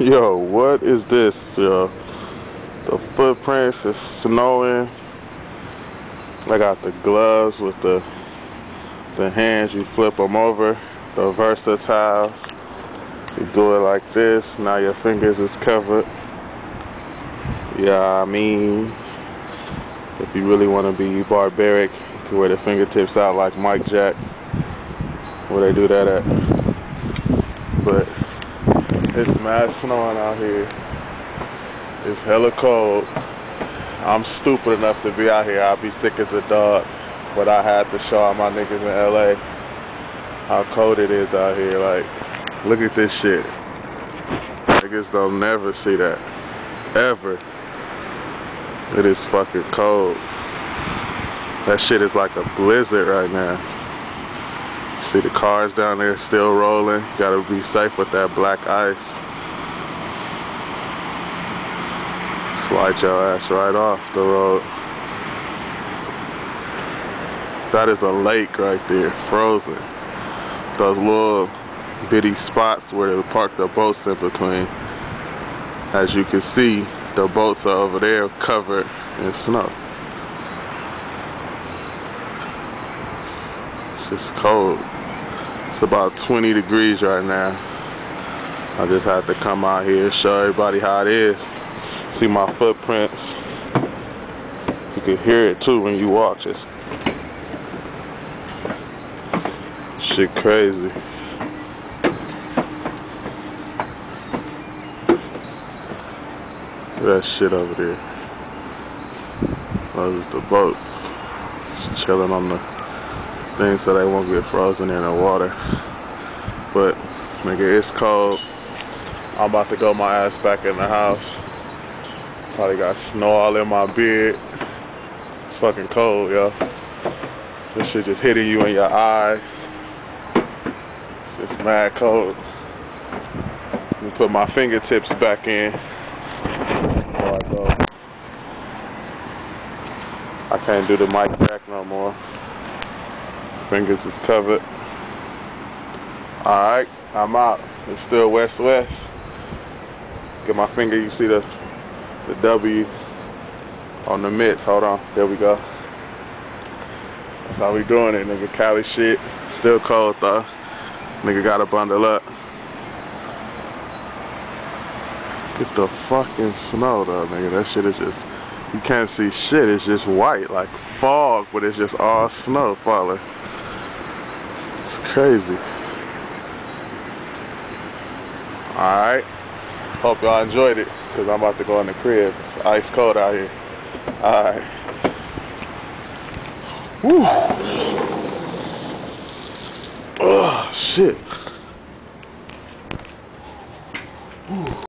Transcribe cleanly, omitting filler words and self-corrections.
Yo, what is this, yo? The footprints is snowing. I got the gloves with the hands, you flip them over, the versatiles. You do it like this, now your fingers is covered. Yeah, I mean, if you really want to be barbaric, you can wear the fingertips out like Mike Jack, where they do that at. But it's mad snowing out here. It's hella cold. I'm stupid enough to be out here. I'll be sick as a dog. But I had to show all my niggas in LA how cold it is out here. Like, look at this shit. Niggas don't never see that. Ever. It is fucking cold. That shit is like a blizzard right now. See the cars down there still rolling. Gotta be safe with that black ice. Slide your ass right off the road. That is a lake right there, frozen. Those little bitty spots where they park the boats in between. As you can see, the boats are over there covered in snow. It's just cold. It's about 20 degrees right now. I just had to come out here and show everybody how it is. See my footprints. You can hear it too when you walk. Just shit crazy. Look at that shit over there. Those are the boats. Just chilling on the thing so they won't get frozen in the water. But nigga, it's cold. I'm about to go my ass back in the house. Probably got snow all in my beard. It's fucking cold, yo. This shit just hitting you in your eyes. It's just mad cold. Let me put my fingertips back in before I go. I can't do the Mike Jack no more. Fingers is covered. Alright, I'm out. It's still west-west. Get my finger, you see the W on the mitts. Hold on, there we go. That's how we doing it, nigga. Cali shit. Still cold though. Nigga gotta bundle up. Get the fucking snow though, nigga. That shit is just, you can't see shit. It's just white, like fog, but it's just all snow falling. It's crazy. Alright. Hope y'all enjoyed it, because I'm about to go in the crib. It's ice cold out here. Alright. Woo. Oh, shit. Woo.